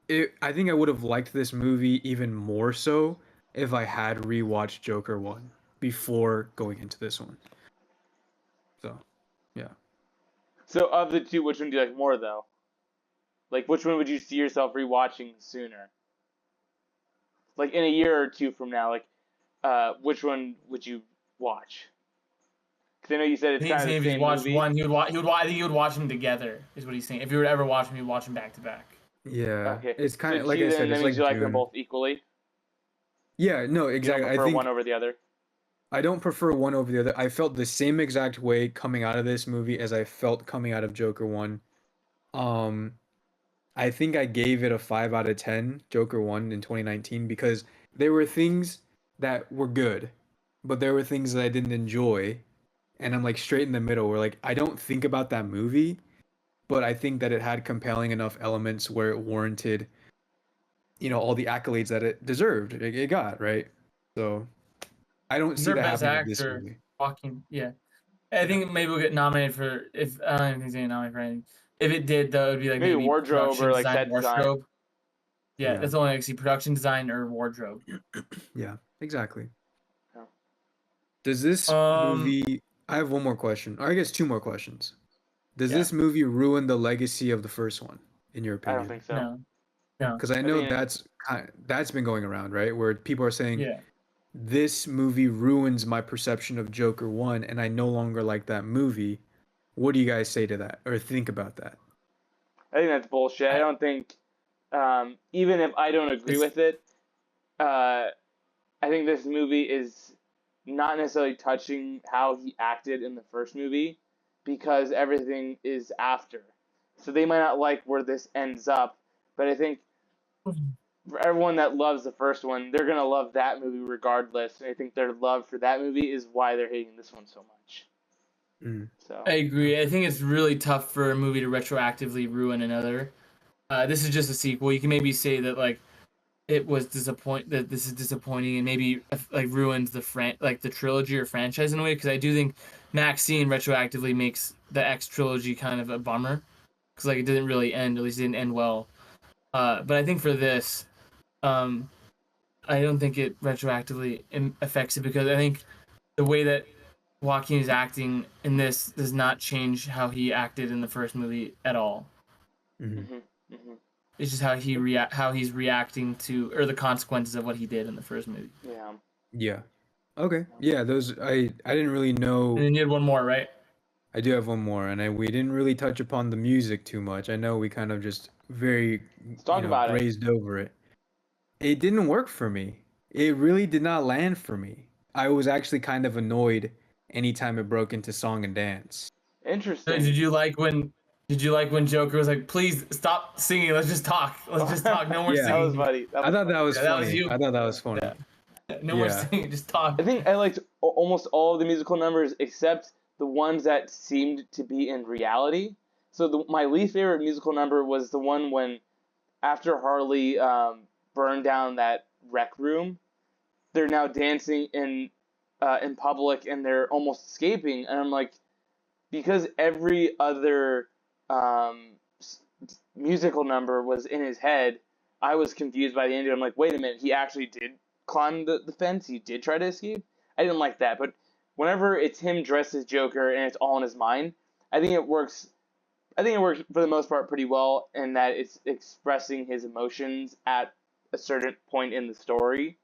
I would have liked this movie even more so if I had rewatched Joker 1 before going into this one. So, yeah. So of the two, which one do you like more though? Like, which one would you see yourself rewatching sooner? Like in a year or two from now, like, which one would you watch? Because I know you said it's He's kind of saying the if he same watched movie. one, I think he would watch them together. Is what he's saying. If you were to ever watch them, he'd watch them back to back. Yeah. Okay. It's kind So of like two I then, said, that it's means like you like them Dune. both equally. Yeah, no, You don't exactly. I prefer think one over the other. I don't prefer one over the other. I felt the same exact way coming out of this movie as I felt coming out of Joker 1. Um, I think I gave it a 5 out of 10, Joker 1 in 2019, because there were things that were good, but there were things that I didn't enjoy. And I'm like straight in the middle where like I don't think about that movie, but I think that it had compelling enough elements where it warranted, all the accolades that it deserved. It got, right? So I don't see For that best happening with this actor, movie. Joaquin. Yeah, I Yeah. think maybe we'll get nominated for if I don't even think he's getting nominated for anything. If it did, though, it'd be like Maybe maybe wardrobe production or like design, set design. wardrobe. Yeah, Yeah. that's the only I see production design or wardrobe. Yeah, exactly. Yeah. Does this Um, movie I have one more question, or I guess two more questions. Does yeah, this movie ruin the legacy of the first one, in your I don't opinion? think so. no, no, Because I I know think that's been going around, right? Where people are saying yeah. this movie ruins my perception of Joker 1 and I no longer like that movie. What do you guys say to that or think about that? that's bullshit. I I, don't think even if I don't agree it's with it, uh, I think this movie is not necessarily touching how he acted in the first movie because everything is after. So they might not like where this ends up, but I think for everyone that loves the first one, they're gonna love that movie regardless. And I think their love for that movie is why they're hating this one so much. Mm, So I agree. I think it's really tough for a movie to retroactively ruin another. This is just a sequel. You can maybe say that like it was that this is disappointing and maybe like ruins the trilogy or franchise in a way because I do think Maxine retroactively makes the X trilogy kind of a bummer because like it didn't really end, at least it didn't end well. But I think for this, um, I don't think it retroactively affects it because I think the way that Joaquin is acting in this does not change how he acted in the first movie at all. mhm. hmm hmm It's just how he's reacting to or the consequences of what he did in the first movie. yeah. Yeah. Okay. Yeah, those I didn't really And know. then you had one more, right? I do have one more, and we didn't really touch upon the music too much. I know we kind of just very, Let's talk about it. grazed over it. It didn't work for me. It really did not land for me. I was actually kind of annoyed anytime it broke into song and dance. Interesting. Did you like when Joker was like, "Please stop singing. Let's just talk. Let's just talk. No more Yeah, that was singing." funny. That I was thought funny. that was Yeah, that was funny. you. I thought that was Yeah. funny. No more Yeah. singing. Just talk. I think I liked almost all of the musical numbers except the ones that seemed to be in reality. So my least favorite musical number was the one when after Harley burned down that rec room, they're now dancing in public and they're almost escaping, and I'm like, because every other um, musical number was in his head, I was confused by the end. I'm like, wait a minute, he actually did climb the fence. He did try to escape. I didn't like that, but whenever it's him dressed as Joker and it's all in his mind, I think it works. I think it works for the most part pretty well in that it's expressing his emotions at a certain point in the story.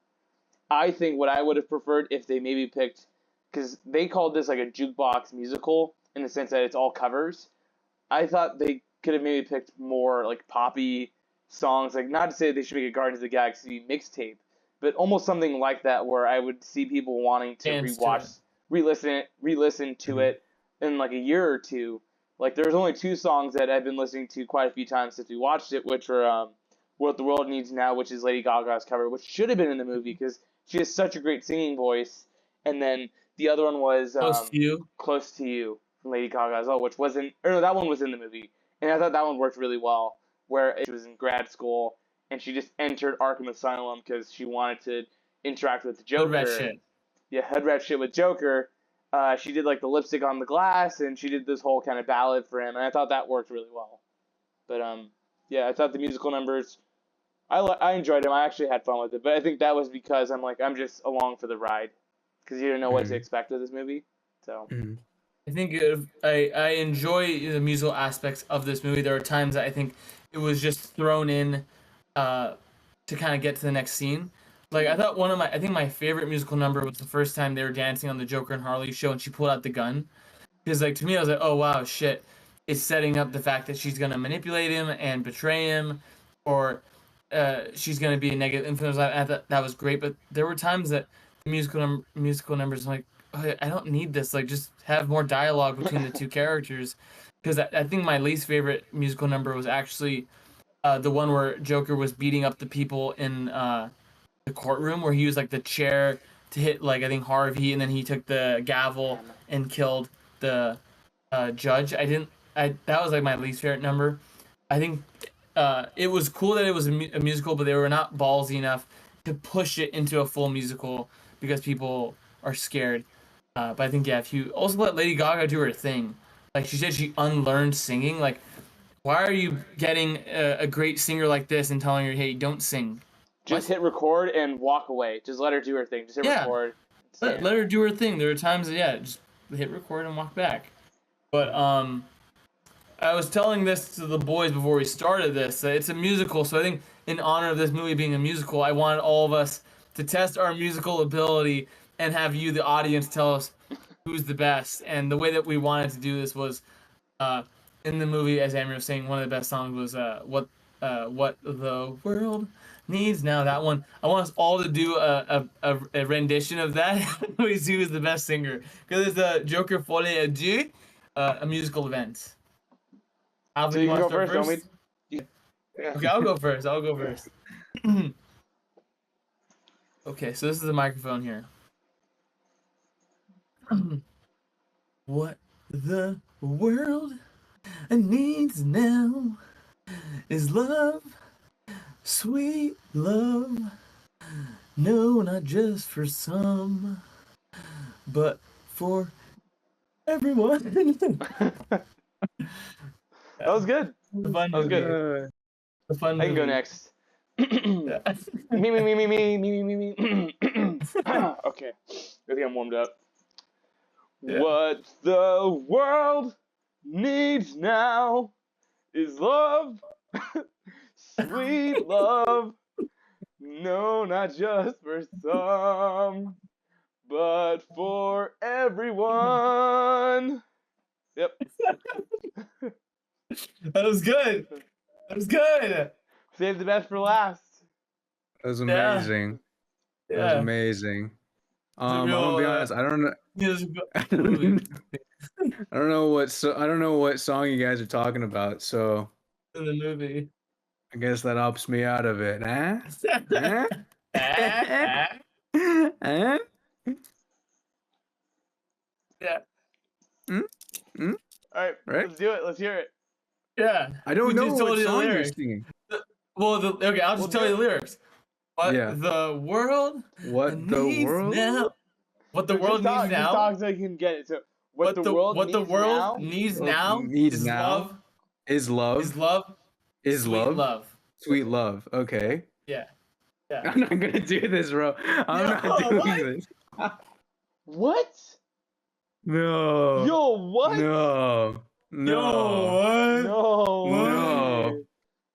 I think what I would have preferred if they maybe picked, because they called this like a jukebox musical in the sense that it's all covers. I thought they could have maybe picked more like poppy songs, like not to say they should make a Guardians of the Galaxy mixtape, but almost something like that where I would see people wanting to Dance to it. re-listen to Mhm. it in like a year or two. Like there's only two songs that I've been listening to quite a few times since we watched it, which are "What the World Needs Now," which is Lady Gaga's cover, which should have been in the movie because she has such a great singing voice, and then the other one was Close to you. "Close to You" from Lady Gaga as well, which wasn't, or no, that one was in the movie, and I thought that one worked really well, where she was in grad school and she just entered Arkham Asylum because she wanted to interact with the Hood rat Joker. shit. Yeah, hood rat shit with Joker. She did like the lipstick on the glass, and she did this whole kind of ballad for him, and I thought that worked really well. But yeah, I thought the musical numbers, I enjoyed them. I actually had fun with it, but I think that was because I'm just along for the ride, because you didn't know what to Mhm. expect with this movie. So Mhm. I think I enjoy the musical aspects of this movie. There are times that I think it was just thrown in uh, to kind of get to the next scene. Like I thought I think my favorite musical number was the first time they were dancing on the Joker and Harley show and she pulled out the gun. Because like to me I was like, oh wow, shit. It's setting up the fact that she's gonna manipulate him and betray him, or she's gonna be a negative influence. I thought that was great, but there were times that the musical numbers I'm like, oh, I don't need this. Like, just have more dialogue between the two characters. Because I think my least favorite musical number was actually the one where Joker was beating up the people in the courtroom, where he used like the chair to hit like I think Harvey, and then he took the gavel and killed the judge. That was like my least favorite number. I think it was cool that it was a musical, but they were not ballsy enough to push it into a full musical because people are scared. But I think, yeah, if you also let Lady Gaga do her thing, like she said, she unlearned singing. Like, why are you getting a great singer like this and telling her, hey, don't sing? Just hit record and walk away. Just let her do her thing. Just hit record. Let her do her thing. There are times that, yeah, just hit record and walk back. But I was telling this to the boys before we started this. It's a musical, so I think in honor of this movie being a musical, I wanted all of us to test our musical ability and have you, the audience, tell us who's the best. And the way that we wanted to do this was, in the movie, as Amir was saying, one of the best songs was "What the World Needs Now." That one, I want us all to do a rendition of that. We see who's the best singer, because it's the Joker Folie, Deux, a musical event. Alvin, So you can go start first. Okay, I'll go first. Okay, so this is the microphone here. What the world needs now is love, sweet love. No, not just for some, but for everyone. That was good. That was good. The fun I can go movie. next. me. Okay. I think I'm warmed up. Yeah. What the world needs now is love, sweet love. No, not just for some, but for everyone. Yep. That was good. Save the best for last. That was amazing. Yeah. That was amazing. I'm gonna be honest. I don't know. I don't know what song you guys are talking about. So In the movie. I guess that helps me out of it. Huh? Huh? Yeah. All right, let's do it. Let's hear it. Yeah. I don't know what you the song you're lyrics. singing. Well, okay, I'll just tell you the lyrics. What the world needs now. What the world needs now. Just talk so you can get it. So what the world needs now is love. Is love. Is love. Is sweet love. Sweet love. Okay. Yeah. I'm not gonna do this, bro. I'm not doing this. What? No. Yo, what? No. No. No.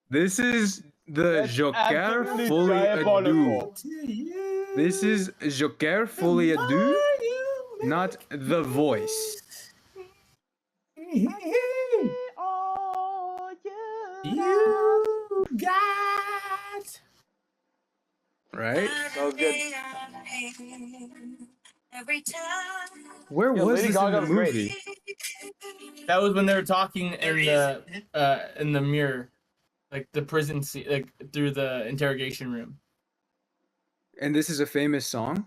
This is the Joker Folie à Deux. This is Joker Folie à Deux, not The Voice. You got. Right? That was good. Where was Lady this Gaga in the movie? That was when they were talking in the mirror, like the prison scene, like through the interrogation room. And this is a famous song?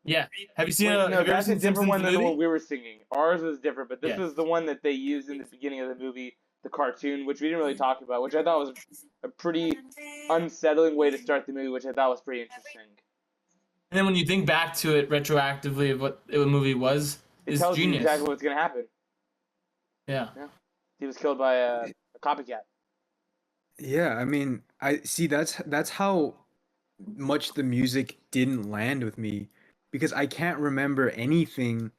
Yeah. Have you seen? No, that's a different one than the movie? one we were singing. Ours was different, but this was the one that they used in the beginning of the movie, the cartoon, which we didn't really talk about, which I thought was a pretty unsettling way to start the movie, which I thought was pretty interesting. And then when you think back to it retroactively of what the movie was, it tells genius. you exactly what's gonna happen. Yeah. He was killed by a copycat. Yeah, I mean, I see that's how much the music didn't land with me, because I can't remember anything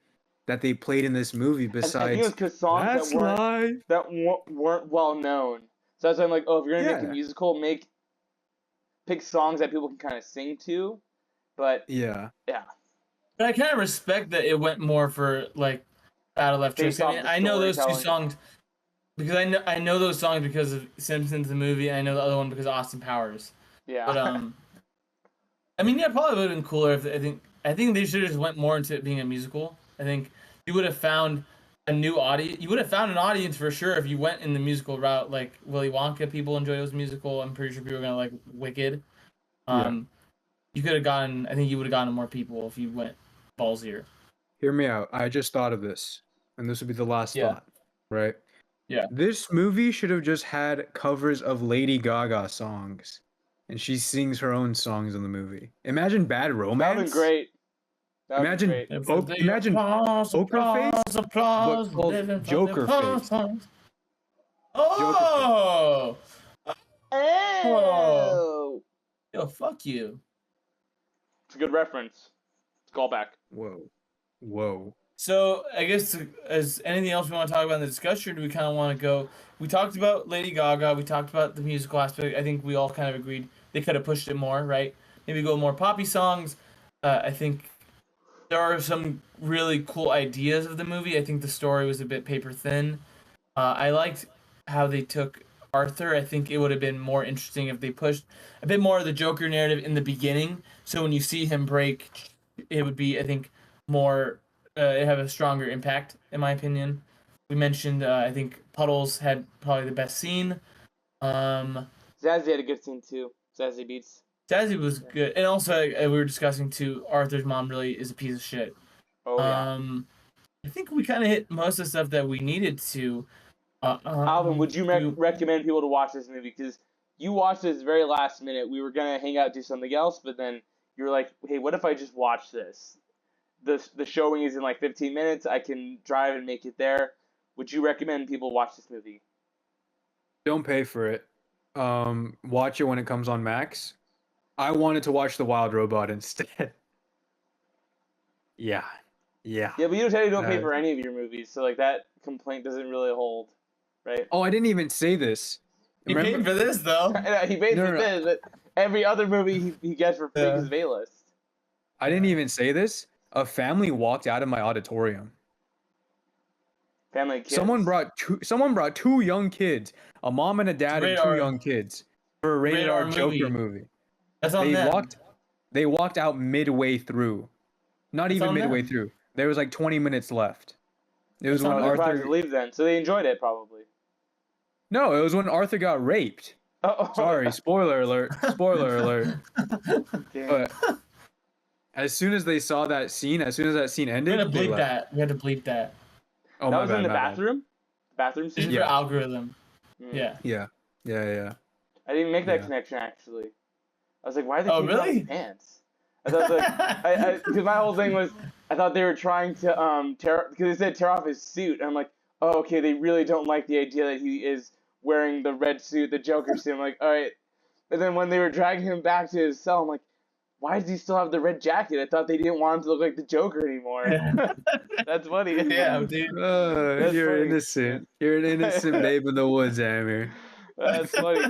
that they played in this movie besides I think it was because songs that weren't well known. So that's why I'm like, oh, if you're gonna make a musical, pick songs that people can kind of sing to. But yeah. But I kind of respect that it went more for like Battle Left Choice. I mean, I know those two songs. because I know those songs because of Simpsons the movie, and I know the other one because of Austin Powers. Yeah. But I mean, yeah, probably would have been cooler if I think they should have just went more into it being a musical. I think you would have found a new audience. You would have found an audience for sure if you went in the musical route. Like Willy Wonka, people enjoy those musical. I'm pretty sure people are gonna like Wicked. You could have gotten. I think you would have gotten more people if you went ballsier. Hear me out. I just thought of this, and this would be the last Yeah. thought, right? Yeah. This movie should have just had covers of Lady Gaga songs, and she sings her own songs in the movie. Imagine Bad That would Romance. have been great. That would Imagine, be great. imagine applause, Poker Face, applause, but called living for Joker the Face. songs. Oh, Oh. yo, fuck you. It's a good reference. Callback. Whoa. So I guess as anything else we want to talk about in the discussion, do we kind of want to go? We talked about Lady Gaga. We talked about the musical aspect. I think we all kind of agreed they could have pushed it more, right? Maybe go more poppy songs. I think there are some really cool ideas of the movie. I think the story was a bit paper thin. I liked how they took Arthur. I think it would have been more interesting if they pushed a bit more of the Joker narrative in the beginning. So when you see him break, it would be, I think, more. It have a stronger impact, in my opinion. We mentioned, I think Puddles had probably the best scene. Zazzy had a good scene too. Zazzy Beats. Jazzy was good, and also we were discussing too. Arthur's mom really is a piece of shit. Oh yeah. I think we kind of hit most of the stuff that we needed to. Alvin, would you recommend people to watch this movie? Because you watched this very last minute. We were gonna hang out, do something else, but then you were like, "Hey, what if I just watch this? The showing is in like 15 minutes. I can drive and make it there." Would you recommend people watch this movie? Don't pay for it. Watch it when it comes on Max. I wanted to watch The Wild Robot instead. Yeah. Yeah, but you don't pay for any of your movies, so like that complaint doesn't really hold, right? Oh, I didn't even say this. He paid for this though. He paid for this, but every other movie he gets for free is A-list. I didn't even say this. A family walked out of my auditorium. Family kids. Someone brought two young kids, a mom and a dad and two young kids, for a rated R Joker movie. That's on them. They walked out midway through. Not even midway through. There was like 20 minutes left. It was when Arthur to leave then, so they enjoyed it probably. No, it was when Arthur got raped. Oh. Sorry, spoiler alert. Spoiler alert. But as soon as they saw that scene, as soon as that scene ended, we had to bleep that. We had to bleep that. Oh, that was in the bathroom? Bathroom scene? For algorithm. Yeah. Yeah. I didn't make that connection actually. I was like, why are they taking off his pants? I thought because my whole thing was I thought they were trying to because they said tear off his suit. And I'm like, oh, okay, they really don't like the idea that he is wearing the red suit, the Joker suit. I'm like, all right. But then when they were dragging him back to his cell, I'm like, why does he still have the red jacket? I thought they didn't want him to look like the Joker anymore. That's funny. Yeah, dude. You're funny. Innocent. You're an innocent babe in the woods, Amir. That's funny.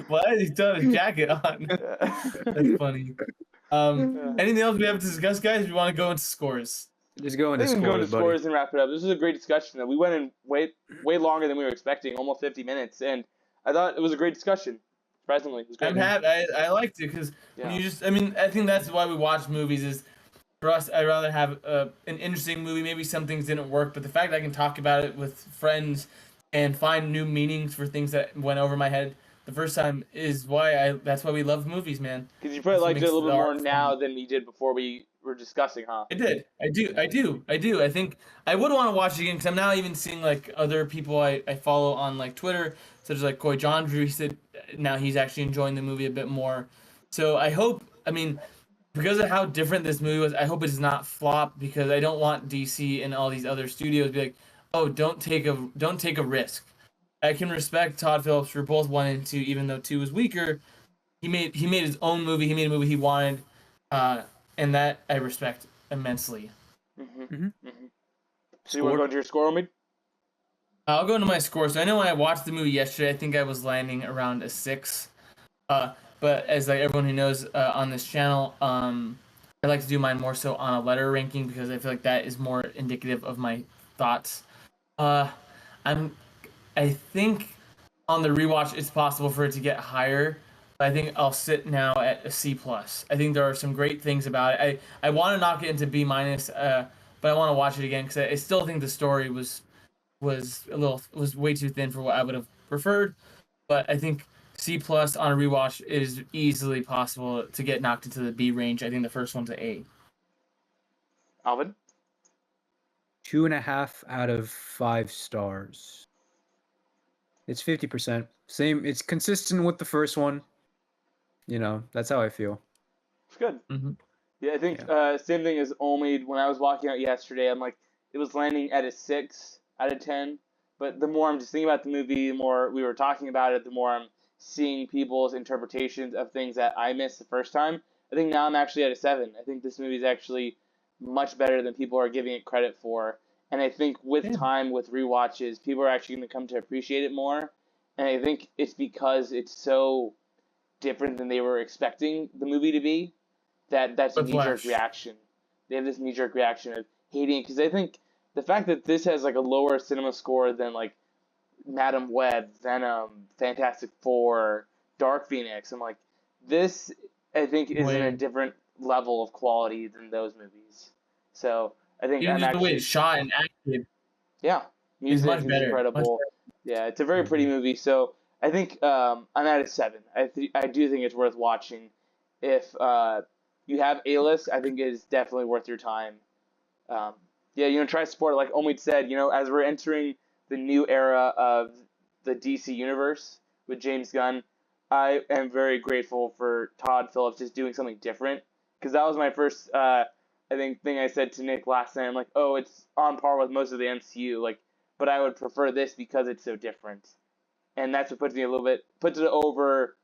Why is he still have his jacket on? That's funny. Anything else we have to discuss, guys? We want to go into scores. Just go into scores and wrap it up. This was a great discussion. We went in way longer than we were expecting, almost 50 minutes, and I thought it was a great discussion. Surprisingly, it was great. I'm happy. I liked it because you just. I mean, I think that's why we watch movies. Is for us, I'd rather have an interesting movie. Maybe some things didn't work, but the fact that I can talk about it with friends and find new meanings for things that went over my head the first time is why that's why we love movies, man. Because you probably liked it a little bit more now than we did before we were discussing, huh? I did. I do. I think I would want to watch it again because I'm now even seeing like other people I follow on like Twitter, such as like Coy John Drew. He said now he's actually enjoying the movie a bit more. So I hope. I mean, because of how different this movie was, I hope it does not flop because I don't want DC and all these other studios to be like, oh, don't take a risk. I can respect Todd Phillips for both 1 and 2, even though 2 was weaker. He made his own movie. He made a movie he wanted, and that I respect immensely. So you want to go into your score, Omid? I'll go into my score. So I know when I watched the movie yesterday, I think I was landing around a 6. But as like everyone who knows on this channel, I like to do mine more so on a letter ranking because I feel like that is more indicative of my thoughts. I think on the rewatch it's possible for it to get higher. But I think I'll sit now at a C plus. I think there are some great things about it. I want to knock it into B minus, but I want to watch it again because I still think the story was way too thin for what I would have preferred. But I think C plus on a rewatch is easily possible to get knocked into the B range. I think the first one's an A. Alvin? 2.5 out of 5 stars. It's 50%. Same. It's consistent with the first one. That's how I feel. It's good. Mm-hmm. Yeah, I think same thing as Omid. When I was walking out yesterday, I'm like, it was landing at a 6 out of 10. But the more I'm just thinking about the movie, the more we were talking about it, the more I'm seeing people's interpretations of things that I missed the first time. I think now I'm actually at a 7. I think this movie is actually much better than people are giving it credit for. And I think with time, with rewatches, people are actually going to come to appreciate it more. And I think it's because it's so different than they were expecting the movie to be that's a knee-jerk reaction. They have this knee-jerk reaction of hating it. Because I think the fact that this has like a lower cinema score than like Madam Web, Venom, Fantastic Four, Dark Phoenix, I'm like, this I think is in a different level of quality than those movies. So I think Even just the way it's shot and acted. Yeah, music is incredible. Yeah, it's a very pretty movie. So I think I'm at a 7. I do think it's worth watching. If you have A-list, I think it is definitely worth your time. Try to support it. Like Omid said, as we're entering the new era of the DC universe with James Gunn, I am very grateful for Todd Phillips just doing something different. Because that was my first, thing I said to Nick last night. I'm like, oh, it's on par with most of the MCU, but I would prefer this because it's so different. And that's what puts it over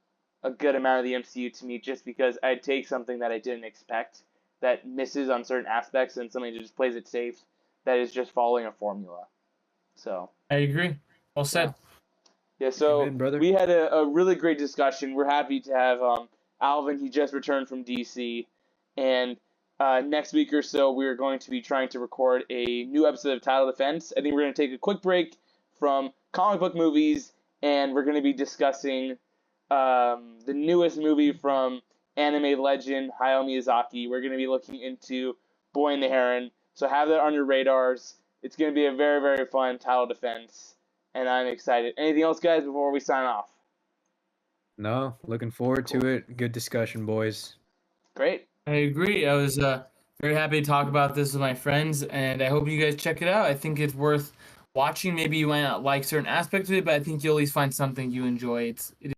a good amount of the MCU to me, just because I'd take something that I didn't expect that misses on certain aspects and something that just plays it safe that is just following a formula. So I agree. Well said. Yeah, so Amen, we had a really great discussion. We're happy to have Alvin. He just returned from DC, and next week or so we're going to be trying to record a new episode of Title Defense. I think we're going to take a quick break from comic book movies, and we're going to be discussing the newest movie from anime legend Hayao Miyazaki. We're going to be looking into Boy and the Heron, so have that on your radars. It's going to be a very, very fun Title Defense, and I'm excited. Anything else, guys, before we sign off? No, looking forward to it. Good discussion, boys. Great. I agree. I was very happy to talk about this with my friends, and I hope you guys check it out. I think it's worth watching. Maybe you might not like certain aspects of it, but I think you'll at least find something you enjoy. It